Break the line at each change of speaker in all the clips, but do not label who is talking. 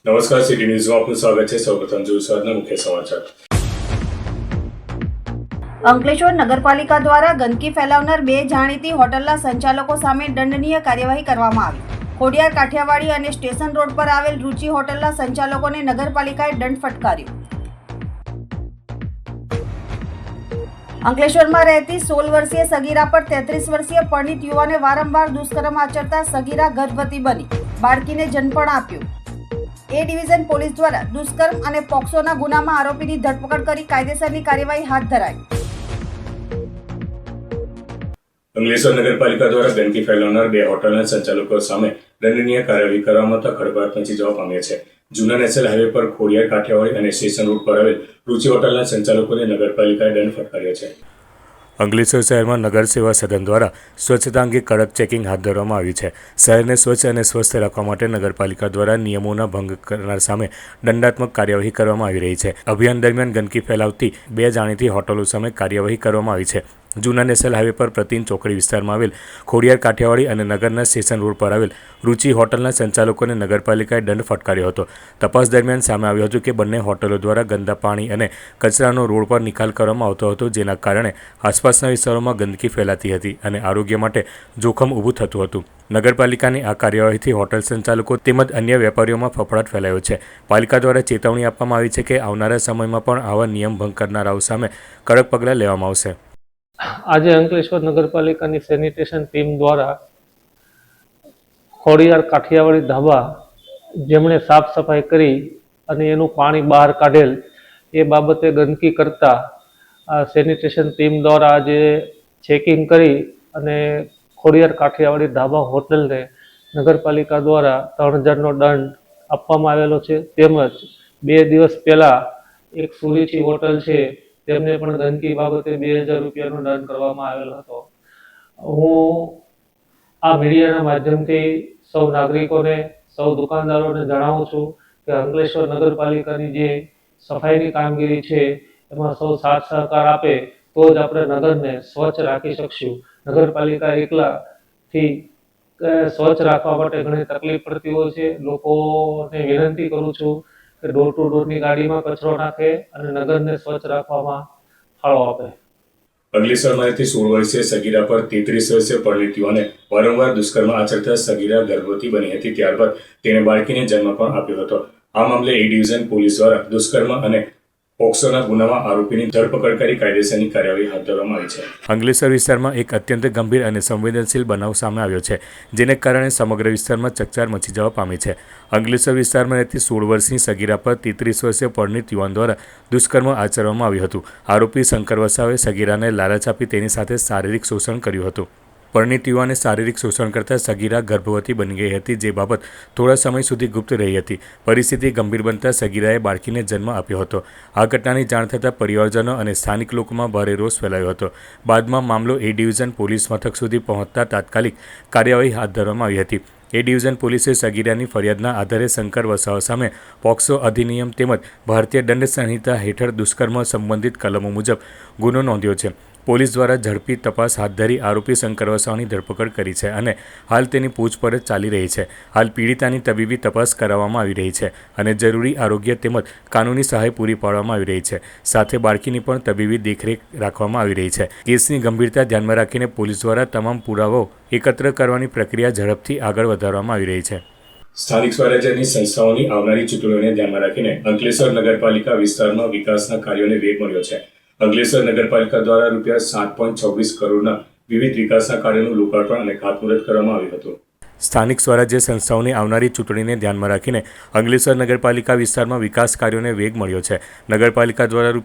નમસ્કાર, સિટી ન્યૂઝમાં આપનું સ્વાગત છે। સૌપ્રથમ જોઈએ આજના મુખ્ય સમાચાર।
અંકલેશ્વર નગરપાલિકા દ્વારા ગંદકી ફેલાવનાર બે જાણીતી હોટલના સંચાલકો સામે દંડનીય કાર્યવાહી કરવામાં આવી। ખોડિયાર કાઠિયાવાડી અને સ્ટેશન રોડ પર આવેલ રુચિ હોટલના સંચાલકોને નગરપાલિકાએ દંડ ફટકાર્યો। અંકલેશ્વરમાં રહેતી 16 વર્ષીય સગીરા પર 33 વર્ષીય પરિણીત યુવાને વારંવાર દુષ્કર્મ આચરતા સગીરા ગર્ભવતી બની બાળકીને જન્મ પણ આપ્યો। એ ડિવિઝન પોલીસ દ્વારા દુષ્કર્મ અને પોક્સોના ગુનામાં આરોપીની ધરપકડ કરી કાયદેસરની કાર્યવાહી હાથ ધરાઈ।
અંકલેશ્વર નગરપાલિકા દ્વારા ગંદકી ફેલાવનાર બે હોટલના સંચાલકો સામે દંડનીય કાર્યવાહી કરવામાં ખળભળાટ મચી જવા પામ્યો છે। જૂના નેશનલ હાઈવે પર ખોડિયાર કાઠિયાવાડી અને સ્ટેશન રોડ પર આવેલ રુચિ હોટલના સંચાલકોને નગરપાલિકાએ દંડ ફટકાર્યો છે। અંકલેશ્વર શહેરમાં નગર સેવા સદન દ્વારા સ્વચ્છતા અંગે કડક ચેકિંગ હાથ ધરવામાં આવ્યું છે। શહેરને સ્વચ્છ અને સ્વસ્થ રાખવા માટે નગરપાલિકા દ્વારા નિયમોના ભંગ કરનાર સામે દંડાત્મક કાર્યવાહી કરવામાં આવી રહી છે। અભિયાન દરમિયાન ગંદકી ફેલાવતી બે જાણીતી હોટલો સામે કાર્યવાહી કરવામાં આવી છે। જૂના નેશનલ હાઈવે પર પ્રતિન ચોકડી વિસ્તારમાં આવેલ ખોડિયાર કાઠિયાવાડી અને નગરના સ્ટેશન રોડ પર આવેલ રુચિ હોટલના સંચાલકોને નગરપાલિકાએ દંડ ફટકાર્યો હતો। તપાસ દરમિયાન સામે આવ્યું હતું કે બંને હોટલો દ્વારા ગંદા પાણી અને કચરાનો રોડ પર નિકાલ કરવામાં આવતો હતો, જેના કારણે આસપાસના વિસ્તારોમાં ગંદકી ફેલાતી હતી અને આરોગ્ય માટે જોખમ ઊભું થતું હતું। નગરપાલિકાની આ કાર્યવાહીથી હોટલ સંચાલકો તેમજ અન્ય વેપારીઓમાં ફફડાટ ફેલાયો છે। પાલિકા દ્વારા ચેતવણી આપવામાં આવી છે કે આવનારા સમયમાં પણ આવા નિયમ ભંગ કરનારાઓ સામે કડક પગલાં લેવામાં આવશે।
આજે અંકલેશ્વર નગરપાલિકાની સેનિટેશન ટીમ દ્વારા ખોડિયાર કાઠિયાવાડી ધાબા જેમણે સાફ સફાઈ કરી અને એનું પાણી બહાર કાઢેલ એ બાબતે ગંદકી કરતા આ સેનિટેશન ટીમ દ્વારા આજે ચેકિંગ કરી અને ખોડિયાર કાઠિયાવાડી ધાબા હોટલને નગરપાલિકા દ્વારા 3000નો દંડ આપવામાં આવેલો છે। તેમજ 2 દિવસ પહેલાં એક સુરુચિ હોટલ છે તેમને પણ ગંદકી બાબતે 2000 રૂપિયાનો દંડ કરવામાં આવેલો હતો। હું આ મીડિયાના માધ્યમથી સૌ નાગરિકોને, સૌ દુકાનદારોને જણાવું છું કે અંકલેશ્વર નગરપાલિકાની જે સફાઈની કામગીરી છે એમાં સૌ સાથ સહકાર આપે તો જ આપણે નગરને સ્વચ્છ રાખી શકશું। નગરપાલિકા એકલાથી સ્વચ્છ રાખવા માટે ઘણી તકલીફ પડતી હોય છે। લોકોને વિનંતી કરું છું કે ડોર ટુ ડોરની ગાડીમાં કચરો નાખે અને નગરને સ્વચ્છ રાખવામાં ફાળો આપે।
અંકલેશ્વરમાં રહેતી 16 વર્ષીય સગીરા પર 33 વર્ષીય પરિણીત યુવાને વારંવાર દુષ્કર્મ આચરતા સગીરા ગર્ભવતી બની હતી, ત્યારબાદ તેણે બાળકીને જન્મ પણ આપ્યો હતો। આ મામલે એ ડિવિઝન પોલીસ દ્વારા દુષ્કર્મ અને પોક્સોના ગુનામાં આરોપીની ધરપકડ કરી કાયદેસરની કાર્યવાહી હાથ ધરવામાં આવી છે। અંકલેશ્વર વિસ્તારમાં એક અત્યંત ગંભીર અને સંવેદનશીલ બનાવ સામે આવ્યો છે, જેને કારણે સમગ્ર વિસ્તારમાં ચકચાર મચી જવા પામી છે। અંકલેશ્વર વિસ્તારમાં રહેતી 16 વર્ષની સગીરા પર 33 વર્ષીય પરિણીત યુવાન દ્વારા દુષ્કર્મ આચરવામાં આવ્યું હતું। આરોપી શંકર વસાવે સગીરાને લાલચ આપી તેની સાથે શારીરિક શોષણ કર્યું હતું। પરિણીત યુવાને શારીરિક શોષણ કરતા સગીરા ગર્ભવતી બની ગઈ હતી, જે બાબત થોડા સમય સુધી ગુપ્ત રહી હતી। પરિસ્થિતિ ગંભીર બનતા સગીરાએ બાળકીને જન્મ આપ્યો હતો। આ ઘટનાની જાણ થતાં પરિવારજનો અને સ્થાનિક લોકોમાં ભારે રોષ ફેલાયો હતો। બાદમાં મામલો એ ડિવિઝન પોલીસ મથક સુધી પહોંચતા તાત્કાલિક કાર્યવાહી હાથ ધરવામાં આવી હતી। એ ડિવિઝન પોલીસે સગીરાની ફરિયાદના આધારે શંકર વસાવા સામે પોક્સો અધિનિયમ તેમજ ભારતીય દંડ સંહિતા હેઠળ દુષ્કર્મ સંબંધિત કલમો મુજબ ગુનો નોંધ્યો છે। પોલીસ દ્વારા ઝડપી તપાસ હાથ ધરી આરોપી શંકર વસાવાની ધરપકડ કરી છે અને હાલ તેની પૂછપરછ ચાલી રહી છે। હાલ પીડિતાની તબીબી તપાસ કરાવવામાં આવી રહી છે અને જરૂરી આરોગ્ય તેમજ કાનૂની સહાય પૂરી પાડવામાં આવી રહી છે। સાથે બાળકીની પણ તબીબી દેખરેખ રાખવામાં આવી રહી છે। કેસની ગંભીરતા ધ્યાનમાં રાખીને પોલીસ દ્વારા તમામ પુરાવાઓ એકત્ર કરવાની પ્રક્રિયા ઝડપથી આગળ વધારવામાં આવી રહી છે। સ્થાનિક સ્વરાજ્યની સંસ્થાઓની આવનારી ચૂંટણીઓને ધ્યાનમાં રાખીને અંકલેશ્વર નગરપાલિકા વિસ્તારમાં વિકાસના કાર્યોને વેગ મળ્યો છે। અંકલેશ્વર નગરપાલિકા દ્વારા ₹7.26 કરોડના વિવિધ વિકાસના કાર્યોનું લોકાર્પણ અને ખાતમુહૂર્ત કરવામાં આવ્યું હતું। સ્થાનિક સ્વરાજ્ય સંસ્થાઓની આવનારી ચૂંટણીને ધ્યાનમાં રાખીને અંકલેશ્વર નગરપાલિકા વિસ્તારમાં વિકાસ કાર્યોને વેગ મળ્યો છે। નગરપાલિકા દ્વારા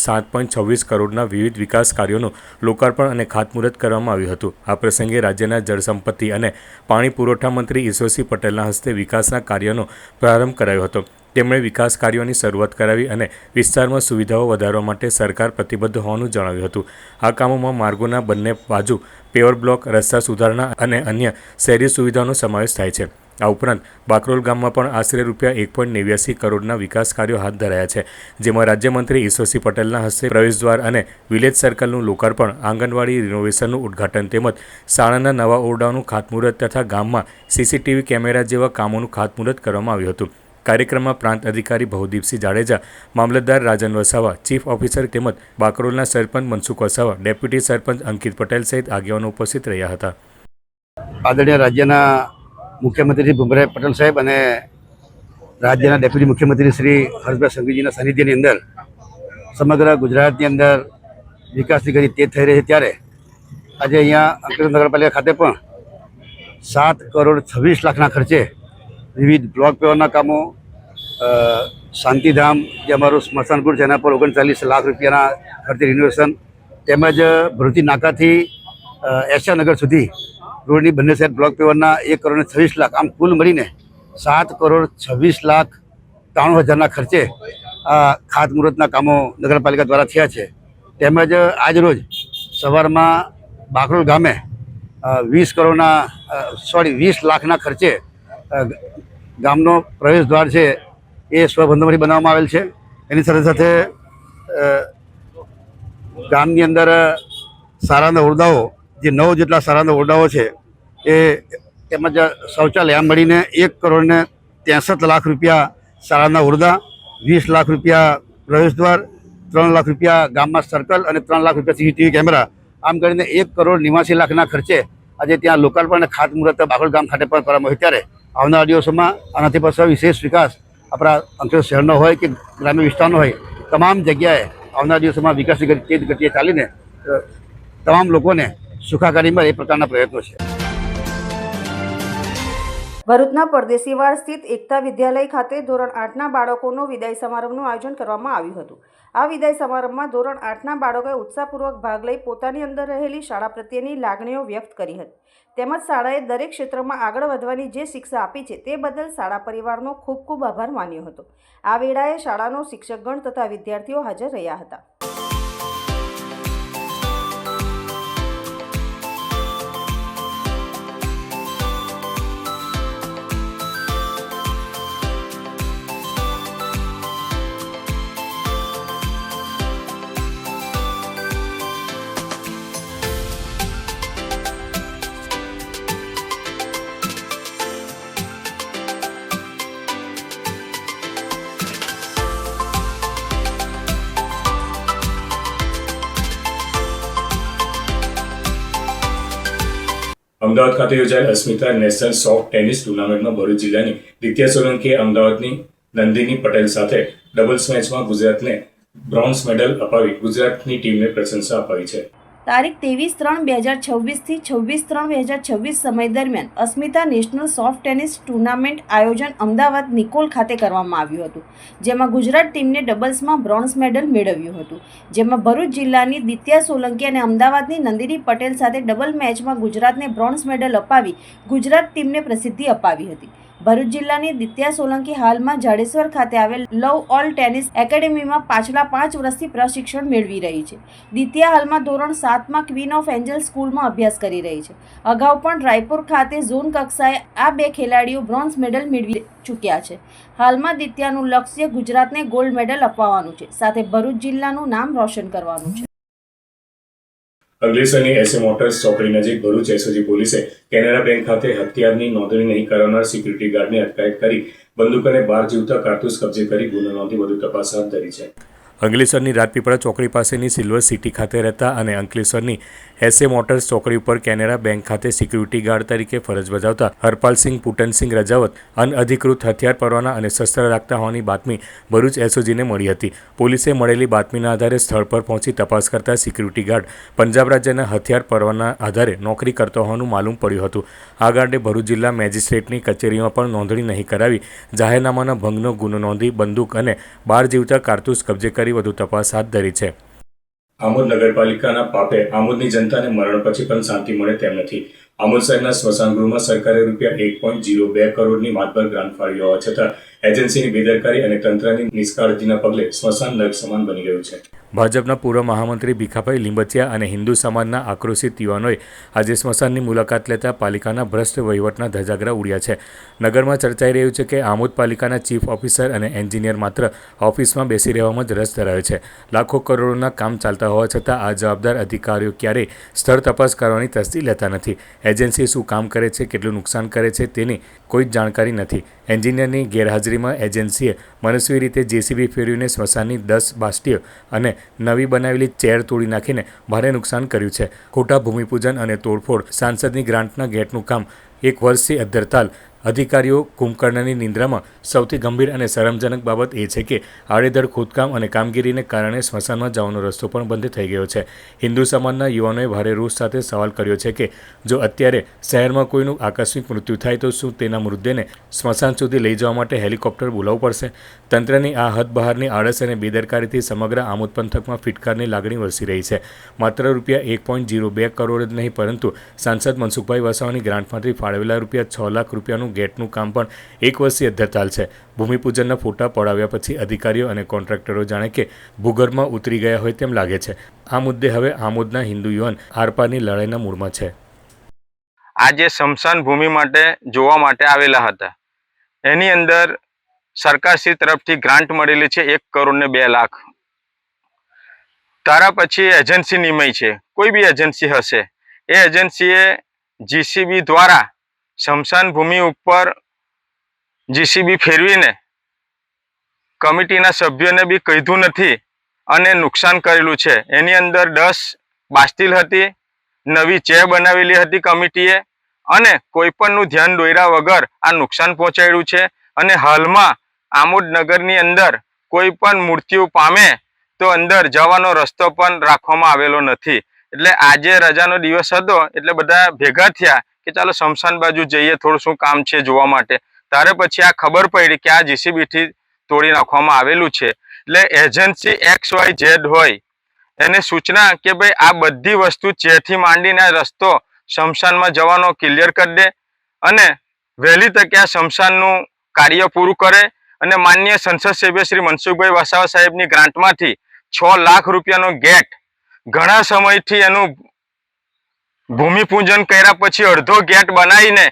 ₹7.26 કરોડના વિવિધ વિકાસ કાર્યોનું લોકાર્પણ અને ખાતમુહૂર્ત કરવામાં આવ્યું હતું। આ પ્રસંગે રાજ્યના જળસંપત્તિ અને પાણી પુરવઠા મંત્રી ઈશ્વરસિંહ પટેલના હસ્તે વિકાસના કાર્યનો પ્રારંભ કરાયો હતો। તેમણે વિકાસ કાર્યોની શરૂઆત કરાવી અને વિસ્તારમાં સુવિધાઓ વધારવા માટે સરકાર પ્રતિબદ્ધ હોવાનું જણાવ્યું હતું। આ કામોમાં માર્ગોના બંને બાજુ પેવર બ્લોક, રસ્તા સુધારણા અને અન્ય શહેરી સુવિધાઓનો સમાવેશ થાય છે। આ ઉપરાંત બાકરોલ ગામમાં પણ આશરે ₹1.89 કરોડના વિકાસ કાર્યો હાથ ધરાયા છે, જેમાં રાજ્યમંત્રી ઈશ્વરસિંહ પટેલના હસ્તે પ્રવેશદ્વાર અને વિલેજ સર્કલનું લોકાર્પણ, આંગણવાડી રિનોવેશનનું ઉદ્ઘાટન તેમજ શાળાના નવા ઓરડાઓનું ખાતમુહૂર્ત તથા ગામમાં CCTV કેમેરા જેવા કામોનું ખાતમુહૂર્ત કરવામાં આવ્યું હતું। કાર્યક્રમમાં પ્રાંત અધિકારી ભવદીપસિંહ જાડેજા, મામલતદાર રાજન વસાવા, ચીફ ઓફિસર તેમજ બાકરોલના સરપંચ મનસુખ વસાવા, ડેપ્યુટી સરપંચ અંકિત પટેલ સહિત આગેવાનો ઉપસ્થિત રહ્યા હતા.
આદરણીય રાજ્યના મુખ્યમંત્રી શ્રી ભૂપેન્દ્ર પટેલ સાહેબ અને રાજ્યના ડેપ્યુટી મુખ્યમંત્રી શ્રી હર્ષભાઈ સંઘવીજીના સાનિધ્યની અંદર સમગ્ર ગુજરાતની અંદર વિકાસની ગતિ તેજ થઈ રહી છે, ત્યારે આજે અહીંયા અંકલેશ્વર નગરપાલિકા ખાતે પણ 7,26,00,000ના ખર્ચે વિવિધ બ્લોક પેવરના કામો, શાંતિધામ જે અમારું સ્મશાનપુર છે એના પર 39 લાખ રૂપિયાના ખર્ચે રિનોવેશન, તેમજ ભરૂચી નાકાથી એશિયાનગર સુધી રોડની બંને સાઈડ બ્લોક પેવરના 1,26,00,000, આમ કુલ મળીને 7,26,93,000ના ખર્ચે આ ખાતમુહૂર્તના કામો નગરપાલિકા દ્વારા થયા છે. તેમજ આજ રોજ સવારમાં બાકરોલ ગામે 20 લાખના ખર્ચે ગામનો પ્રવેશ દ્વાર છે એ સ્વબંધોમાંથી બનાવવામાં આવેલ છે. એની સાથે સાથે ગામની અંદર સારાના ઓરડાઓ, જે 9 જેટલા સારાના ઓરડાઓ છે એ તેમજ શૌચાલય આમ મળીને 1,63,00,000 રૂપિયા શાળાના ઓરડા, 20 લાખ રૂપિયા પ્રવેશ દ્વાર, 3 લાખ રૂપિયા ગામમાં સર્કલ અને 3 લાખ રૂપિયા સીસીટીવી કેમેરા, આમ કરીને 1,89,00,000ના ખર્ચે આજે ત્યાં લોકાર્પણ અને ખાતમુહૂર્ત બાકરોલ ગામ ખાતે પણ કરવામાં આવ્યું. ત્યારે આવનારા દિવસોમાં આનાથી પાછળ વિશેષ વિકાસ આપણા અંકલેશ્વર શહેરનો હોય કે ગ્રામ્ય વિસ્તારનો હોય, તમામ જગ્યાએ આવનારા દિવસોમાં વિકાસની તેજ ગતિએ ચાલીને તમામ લોકોને સુખાકારી મળે એ પ્રકારના પ્રયત્નો છે.
ભરૂચના પરદેશીવાડ સ્થિત એકતા વિદ્યાલય ખાતે ધોરણ 8ના બાળકોનો વિદાય સમારંભનું આયોજન કરવામાં આવ્યું હતું. આ વિદાય સમારંભમાં ધોરણ 8ના બાળકોએ ઉત્સાહપૂર્વક ભાગ લઈ પોતાની અંદર રહેલી શાળા પ્રત્યેની લાગણીઓ વ્યક્ત કરી હતી. તેમજ શાળાએ દરેક ક્ષેત્રમાં આગળ વધવાની જે શિક્ષા આપી છે તે બદલ શાળા પરિવારનો ખૂબ ખૂબ આભાર માન્યો હતો. આ વેળાએ શાળાનો શિક્ષકગણ તથા વિદ્યાર્થીઓ હાજર રહ્યા હતા.
અમદાવાદ ખાતે યોજાયેલ અસ્મિતા નેશનલ સોફ્ટ ટેનિસ ટુર્નામેન્ટમાં ભરૂચ જિલ્લાની દિત્યા સોલંકીએ અમદાવાદની નંદિની પટેલ સાથે ડબલ્સ મેચમાં ગુજરાતને બ્રોન્ઝ મેડલ અપાવી ગુજરાતની ટીમને પ્રશંસા અપાવી છે.
તારીખ 23/3/2026 થી 26/3/2026 સમય દરમિયાન અસ્મિતા નેશનલ સોફ્ટ ટેનિસ ટુર્નામેન્ટ આયોજન અમદાવાદ નિકોલ ખાતે કરવામાં આવ્યું હતું, જેમાં ગુજરાત ટીમને ડબલ્સમાં બ્રોન્ઝ મેડલ મેળવ્યું હતું. જેમાં ભરૂચ જિલ્લાની દિત્યા સોલંકી અને અમદાવાદની નંદિની પટેલ સાથે ડબલ મેચમાં ગુજરાતને બ્રોન્ઝ મેડલ અપાવી ગુજરાત ટીમને પ્રસિદ્ધિ અપાવી હતી. ભરૂચ જિલ્લાની દિત્યા સોલંકી હાલમાં જાડેશ્વર ખાતે આવેલ લવ ઓલ ટેનિસ એકેડેમીમાં પાછલા 5 વર્ષથી પ્રશિક્ષણ મેળવી રહી છે. દિત્યા હાલમાં ધોરણ 7માં ક્વીન ઓફ એન્જલ સ્કૂલમાં અભ્યાસ કરી રહી છે. અગાઉ પણ રાયપુર ખાતે ઝોન કક્ષાએ આ 2 ખેલાડીઓ બ્રોન્ઝ મેડલ મેળવી ચૂક્યા છે. હાલમાં દિત્યાનું લક્ષ્ય ગુજરાતને ગોલ્ડ મેડલ અપાવવાનું છે, સાથે ભરૂચ જિલ્લાનું નામ રોશન કરવાનું છે.
અંકલેશ્વરની એસએ મોટર્સ ચોકડી નજીક ભરૂચ એસઓજી પોલીસે કેનેરા બેંક ખાતે હથિયારની નોંધણી નહીં કરાવનાર સિક્યુરિટી ગાર્ડની અટકાયત કરી બંદૂક અને 12 જીવતા કારતૂસ કબજે કરી ગુનો નોંધી વધુ તપાસ હાથ ધરી છે. અંકલેશ્વરની રાજપીપળા ચોકડી પાસેની સિલ્વર સિટી ખાતે રહેતા અને અંકલેશ્વરની એસએ મોટર્સ ચોકડી ઉપર કેનેરા બેંક ખાતે સિક્યુરિટી ગાર્ડ તરીકે ફરજ બજાવતા હરપાલસિંહ પુટનસિંહ રજાવત અનઅધિકૃત હથિયાર પરવાના અને શસ્ત્ર રાખતા હોવાની બાતમી ભરૂચ એસઓજીને મળી હતી. પોલીસે મળેલી બાતમીના આધારે સ્થળ પર પહોંચી તપાસ કરતા સિક્યુરિટી ગાર્ડ પંજાબ રાજ્યના હથિયાર પરવાના આધારે નોકરી કરતો હોવાનું માલુમ પડ્યું હતું. આ ગાર્ડે ભરૂચ જિલ્લા મેજિસ્ટ્રેટની કચેરીમાં પણ નોંધણી નહીં કરાવી જાહેરનામાના ભંગનો ગુનો નોંધી બંદૂક અને 12 જીવતા કારતૂસ કબજે કરી વધુ તપાસ હાથ ધરી છે. આમોદ નગરપાલિકાના પાપે આમોદની જનતાને મરણ પછી પણ શાંતિ મળે તેમ નથી. આમોદ શહેરના સ્મશાનગૃહમાં સરકારે ₹1.02 કરોડની માતબર ગ્રાન્ટ ફાળવી હોવા છતાં એજન્સીની બેદરકારી અને તંત્રની નિષ્કાળજીના પગલે સ્મશાન નર્ક સમાન બની ગયું છે. ભાજપના પૂર્વ મહામંત્રી ભીખાભાઈ લીંબચિયા અને હિન્દુ સમાજના આક્રોશિત યુવાનોએ આજે સ્મશાનની મુલાકાત લેતા પાલિકાના ભ્રષ્ટ વહીવટના ધજાગરા ઉડ્યા છે. નગરમાં ચર્ચાઈ રહ્યું છે કે આમોદ પાલિકાના ચીફ ઓફિસર અને એન્જિનિયર માત્ર ઓફિસમાં બેસી રહેવામાં જ રસ ધરાવે છે. લાખો કરોડોના કામ ચાલતા હોવા છતાં આ જવાબદાર અધિકારીઓ ક્યારેય સ્થળ તપાસ કરવાની તસ્દી લેતા નથી. એજન્સી શું કામ કરે છે, કેટલું નુકસાન કરે છે તેની કોઈ જ જાણકારી નથી. એન્જિનિયરની ગેરહાજરીમાં એજન્સીએ મનસ્વી રીતે જેસીબી ફેરવીને સ્મશાનની 10 બાસ્ટીઓ અને નવી બનાવેલી ચેર તોડી નાખીને ભારે નુકસાન કર્યું છે. ખોટા ભૂમિપૂજન અને તોડફોડ, સાંસદની ગ્રાન્ટના ગેટનું કામ, 1 વર્ષથી અધ્ધરતાલ અધિકારીઓ કુંભકર્ણની નિંદ્રામાં. સૌથી ગંભીર અને શરમજનક બાબત એ છે કે આડેધડ ખોદકામ અને કામગીરીને કારણે સ્મશાનમાં જવાનો રસ્તો પણ બંધ થઈ ગયો છે. હિન્દુ સમાજના યુવાનોએ ભારે રોષ સાથે સવાલ કર્યો છે કે જો અત્યારે શહેરમાં કોઈનું આકસ્મિક મૃત્યુ થાય તો શું તેના મૃતદેહને સ્મશાન સુધી લઈ જવા માટે હેલિકોપ્ટર બોલાવવું પડશે? તંત્રની આ હદ બહારની આળસ અને બેદરકારીથી સમગ્ર આમોદ પંથકમાં ફિટકારની લાગણી વરસી રહી છે. માત્ર ₹1.02 કરોડ જ નહીં, પરંતુ સાંસદ મનસુખભાઈ વસાવાની ગ્રાન્ટમાંથી ફાળવેલા ₹6 લાખ રૂપિયાનું ગેટનું કામ પણ 1 વર્ષથી અધ્ધરતાલ છે. ભૂમિપૂજનના ફોટા પડાવ્યા પછી અધિકારીઓ અને કોન્ટ્રાક્ટરો જાણે કે ભૂગર્ભમાં ઉતરી ગયા હોય તેમ લાગે છે. આ મુદ્દે હવે આમોદના હિન્દુ યુવાન આરપારની લડાઈના મૂડમાં છે.
આજે સ્મશાન ભૂમિ માટે જોવા માટે આવેલા હતા. એની અંદર સરકારશ્રી તરફથી ગ્રાન્ટ મળેલી છે 1 કરોડ ને 2 લાખ. તારા પછી એજન્સી નિમાઈ છે, કોઈ બી એજન્સી હશે, એ એજન્સીએ જીસીબી દ્વારા સ્મશાન ભૂમિ ઉપર જીસીબી ફેરવીને કમિટીના સભ્યોને બી કીધું નથી અને નુકસાન કરેલું છે. એની અંદર 10 બાસ્ટીલ હતી, નવી ચેર બનાવેલી હતી કમિટીએ, અને કોઈપણનું ધ્યાન દોર્યા વગર આ નુકસાન પહોંચાડ્યું છે. અને હાલમાં આમોદ નગરની અંદર કોઈ પણ મૃત્યુ પામે તો અંદર જવાનો રસ્તો પણ રાખવામાં આવેલો નથી. એટલે આજે રજાનો દિવસ હતો એટલે બધા ભેગા થયા કે ચાલો સ્મશાન બાજુ જઈએ, થોડું શું કામ છે જોવા માટે. ત્યારે પછી આ ખબર પડી કે આ જીસીબીથી તોડી નાખવામાં આવેલું છે. એટલે એજન્સી XYZ હોય એને સૂચના કે ભાઈ આ બધી વસ્તુ ચેરથી માંડીને રસ્તો સ્મશાનમાં જવાનો ક્લિયર કરી દે અને વહેલી તકે આ સ્મશાનનું કાર્ય પૂરું કરે. અને માનનીય સંસદ સભ્ય શ્રી મનસુખભાઈ વસાવા સાહેબની ગ્રાન્ટમાંથી 6 લાખ રૂપિયાનો ગેટ ઘણા સમયથી એનું ભૂમિપૂજન કર્યા પછી અડધો ગેટ બનાવીને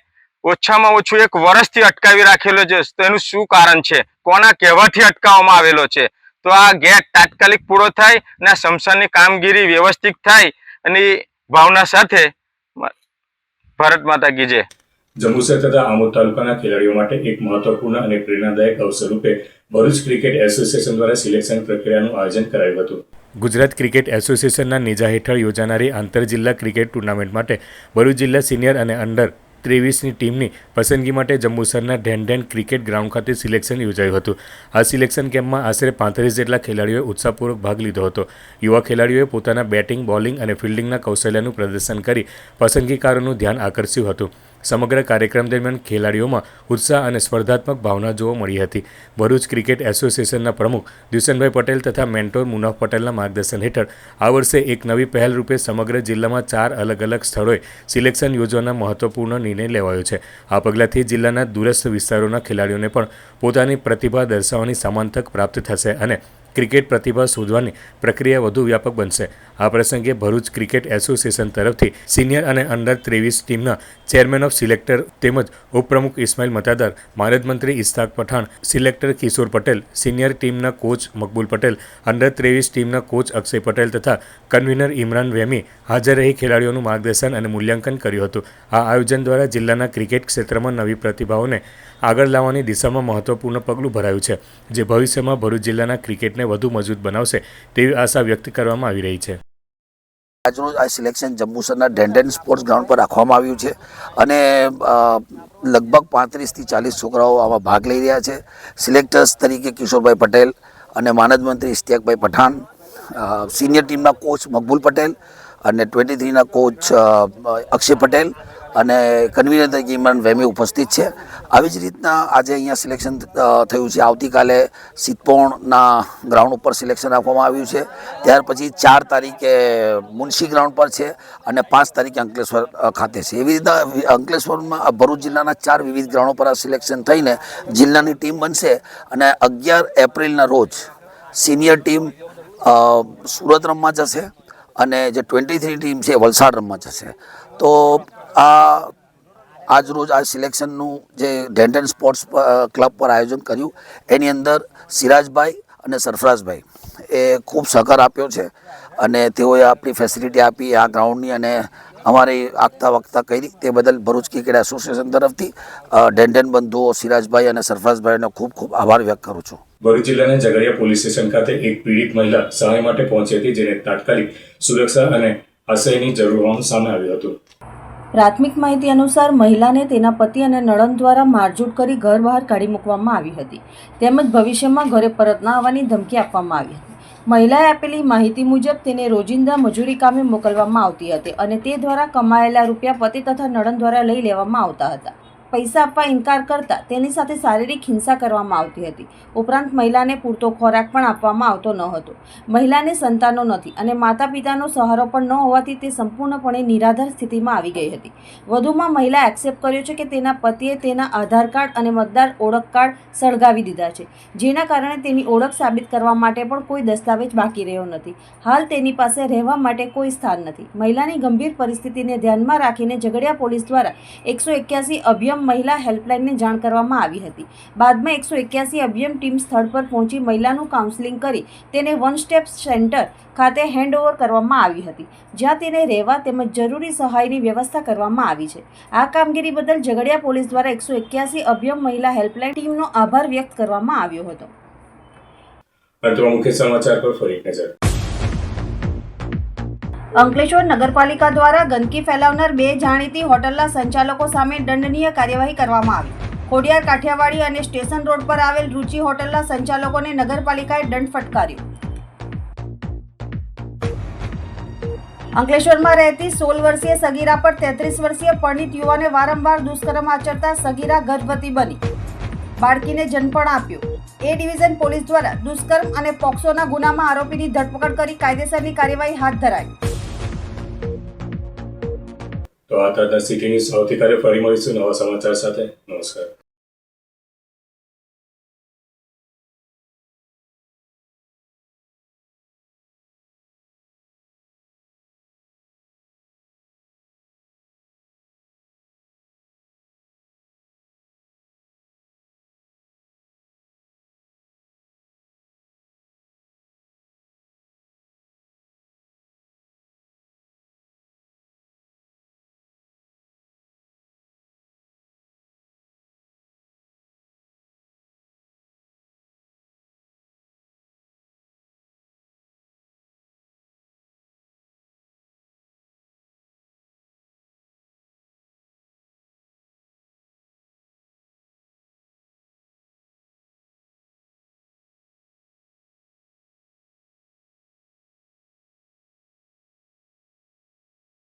ઓછામાં ઓછું 1 વર્ષથી અટકાવી રાખેલો છે. તો એનું શું કારણ છે? કોના કહેવાથી અટકાવવામાં આવેલો છે? તો આ ગેટ તાત્કાલિક પૂરો થાય અને આ સ્મશાનની કામગીરી વ્યવસ્થિત થાય અને ભાવના સાથે ભારત માતા કી જય.
જંબુસર તથા આમોદ તાલુકાના ખેલાડીઓ માટે એક મહત્વપૂર્ણ અને પ્રેરણાદાયક અવસર રૂપે ભરૂચ ક્રિકેટ એસોસિએશન દ્વારા સિલેક્શન પ્રક્રિયાનું આયોજન કરાયું હતું. ગુજરાત ક્રિકેટ એસોસિએશનના નેજા હેઠળ યોજાનારી આંતરજિલ્લા ક્રિકેટ ટુર્નામેન્ટ માટે ભરૂચ જિલ્લા સિનિયર અને અંડર 23ની ટીમની પસંદગી માટે જંબુસરના ઢેંઢેન ક્રિકેટ ગ્રાઉન્ડ ખાતે સિલેક્શન યોજાયું હતું. આ સિલેક્શન કેમ્પમાં આશરે 35 જેટલા ખેલાડીઓએ ઉત્સાહપૂર્વક ભાગ લીધો હતો. યુવા ખેલાડીઓએ પોતાના બેટિંગ, બોલિંગ અને ફિલ્ડિંગના કૌશલ્યનું પ્રદર્શન કરી પસંદગીકારોનું ધ્યાન આકર્ષ્યું હતું. સમગ્ર કાર્યક્રમ દરમિયાન ખેલાડીઓમાં ઉત્સાહ અને સ્પર્ધાત્મક ભાવના જોવા મળી હતી. ભરૂચ ક્રિકેટ એસોસિએશનના પ્રમુખ દ્યુશનભાઈ પટેલ તથા મેન્ટોર મુનાફ પટેલના માર્ગદર્શન હેઠળ આ વર્ષે એક નવી પહેલ રૂપે સમગ્ર જિલ્લામાં 4 અલગ અલગ સ્થળોએ સિલેક્શન યોજવાના મહત્વપૂર્ણ નિર્ણય લેવાયો છે. આ પગલાંથી જિલ્લાના દૂરસ્થ વિસ્તારોના ખેલાડીઓને પણ પોતાની પ્રતિભા દર્શાવવાની સમાન તક પ્રાપ્ત થશે અને ક્રિકેટ પ્રતિભા શોધવાની પ્રક્રિયા વધુ વ્યાપક બનશે. આ પ્રસંગે ભરૂચ ક્રિકેટ એસોસિએશન તરફથી સિનિયર અને અંડર 23 ટીમના ચેરમેન ઓફ સિલેક્ટર તેમજ ઉપપ્રમુખ ઇસ્માઇલ મતાદાર, માનદ મંત્રી ઇશ્તાક પઠાણ, સિલેક્ટર કિશોર પટેલ, સિનિયર ટીમના કોચ મકબૂલ પટેલ, અંડર 23 ટીમના કોચ અક્ષય પટેલ તથા કન્વીનર ઇમરાન વેમી હાજર રહી ખેલાડીઓનું માર્ગદર્શન અને મૂલ્યાંકન કર્યું હતું. આ આયોજન દ્વારા જિલ્લાના ક્રિકેટ ક્ષેત્રમાં નવી પ્રતિભાઓને આગળ લાવવાની દિશામાં મહત્વપૂર્ણ પગલું ભરાયું છે, જે ભવિષ્યમાં ભરૂચ જિલ્લાના ક્રિકેટને વધુ મજબૂત બનાવશે તેવી આશા વ્યક્ત કરવામાં આવી રહી છે.
આજરોજ આ સિલેક્શન જંબુસરના ઢેંઢેન સ્પોર્ટ્સ ગ્રાઉન્ડ પર રાખવામાં આવ્યું છે અને લગભગ 35થી 40 છોકરાઓ આમાં ભાગ લઈ રહ્યા છે. સિલેક્ટર્સ તરીકે કિશોરભાઈ પટેલ અને માનદ મંત્રી ઇશ્તિયાકભાઈ પઠાણ, સિનિયર ટીમના કોચ મકબૂલ પટેલ અને 23ના કોચ અક્ષય પટેલ અને કન્વીનર તરીકે ઇમરાન વેમી ઉપસ્થિત છે. આવી જ રીતના આજે અહીંયા સિલેક્શન થયું છે. આવતીકાલે સિદ્ધપોણના ગ્રાઉન્ડ ઉપર સિલેક્શન રાખવામાં આવ્યું છે. ત્યાર પછી 4 તારીખે મુનશી ગ્રાઉન્ડ પર છે અને 5 તારીખે અંકલેશ્વર ખાતે છે. એવી રીતના અંકલેશ્વરમાં ભરૂચ જિલ્લાના 4 વિવિધ ગ્રાઉન્ડો પર આ સિલેક્શન થઈને જિલ્લાની ટીમ બનશે અને 11 એપ્રિલના રોજ સિનિયર ટીમ સુરત રમવા જશે અને જે 23 ટીમ છે એ વલસાડ રમવા જશે. તો આજરોજ આ સિલેક્શનનું જે ડેન્ટન સ્પોર્ટ્સ ક્લબ પર આયોજન કર્યું એની અંદર સિરાજભાઈ અને સરફરાઝભાઈ એ ખૂબ સહકાર આપ્યો છે અને તેઓએ આપણી ફેસિલિટી આપી આ ગ્રાઉન્ડની અને અમારી આગતા વખતા કરી તે બદલ ભરૂચ ક્રિકેટ એસોસિએશન તરફથી ડેન્ટન બંધુઓ સિરાજભાઈ અને સરફરાઝભાઈનો ખૂબ ખૂબ આભાર વ્યક્ત કરું છું.
ભરૂચ જિલ્લાના ઝઘડિયા પોલીસ સ્ટેશન ખાતે એક પીડિત મહિલા સહાય માટે પહોંચી હતી, જેને તાત્કાલિક સુરક્ષા અને આશ્રયની જરૂર હોવાનું સામે આવ્યું હતું.
પ્રાથમિક માહિતી અનુસાર મહિલાને તેના પતિ અને નણંદ દ્વારા મારઝૂડ કરી ઘર બહાર કાઢી મૂકવામાં આવી હતી, તેમજ ભવિષ્યમાં ઘરે પરત ન આવવાની ધમકી આપવામાં આવી હતી. મહિલાએ આપેલી માહિતી મુજબ તેને રોજિંદા મજૂરી કામે મોકલવામાં આવતી હતી અને તે દ્વારા કમાયેલા રૂપિયા પતિ તથા નણંદ દ્વારા લઈ લેવામાં આવતા હતા. પૈસા આપવા ઇનકાર કરતા તેની સાથે શારીરિક હિંસા કરવામાં આવતી હતી. ઉપરાંત મહિલાને પૂરતો ખોરાક પણ આપવામાં આવતો ન હતો. મહિલાને સંતાનો નથી અને માતા પિતાનો સહારો પણ ન હોવાથી તે સંપૂર્ણપણે નિરાધાર સ્થિતિમાં આવી ગઈ હતી. વધુમાં મહિલા એક્સેપ્ટ કર્યો છે કે તેના પતિએ તેના આધાર કાર્ડ અને મતદાર ઓળખ કાર્ડ સળગાવી દીધા છે, જેના કારણે તેની ઓળખ સાબિત કરવા માટે પણ કોઈ દસ્તાવેજ બાકી રહ્યો નથી. હાલ તેની પાસે રહેવા માટે કોઈ સ્થાન નથી. મહિલાની ગંભીર પરિસ્થિતિને ધ્યાનમાં રાખીને ઝઘડિયા પોલીસ દ્વારા 181 અભિયમ મહિલા હેલ્પલાઇનને જાણ કરવામાં આવી હતી. બાદમાં 181 અભિયમ ટીમ સ્થળ પર પહોંચી મહિલાનું કાઉન્સેલિંગ કરી તેને વન સ્ટેપ સેન્ટર ખાતે હેન્ડઓવર કરવામાં આવી હતી, જ્યાં તેને રહેવા તેમજ જરૂરી સહાયની વ્યવસ્થા કરવામાં આવી છે. આ કામગીરી બદલ ઝઘડિયા પોલીસ દ્વારા 181 અભિયમ મહિલા હેલ્પલાઇન ટીમનો આભાર વ્યક્ત કરવામાં આવ્યો હતો.
અંતમાં મુખ્ય સમાચાર પર ફરી એક નજર.
અંકલેશ્વર નગરપાલિકા દ્વારા ગંદકી ફેલાવનાર 2 જાણીતી હોટલના સંચાલકો સામે દંડનીય કાર્યવાહી કરવામાં આવી. ખોડિયાર કાઠિયાવાડી અને સ્ટેશન રોડ પર આવેલ રુચિ હોટલના સંચાલકોને નગરપાલિકાએ દંડ ફટકાર્યો. અંકલેશ્વરમાં રહેતી 16 વર્ષીય સગીરા પર 33 વર્ષીય પરિણીત યુવાને વારંવાર દુષ્કર્મ આચરતા સગીરા ગર્ભવતી બની બાળકીને જન્મપણ આપ્યું. એ ડિવિઝન પોલીસ દ્વારા દુષ્કર્મ અને પોક્સોના ગુનામાં આરોપીની ધરપકડ કરી કાયદેસરની કાર્યવાહી હાથ ધરાઈ.
તો આ હતા સિટી ન્યૂઝ. આવતીકાલે ફરી મળીશું નવા સમાચાર સાથે. નમસ્કાર.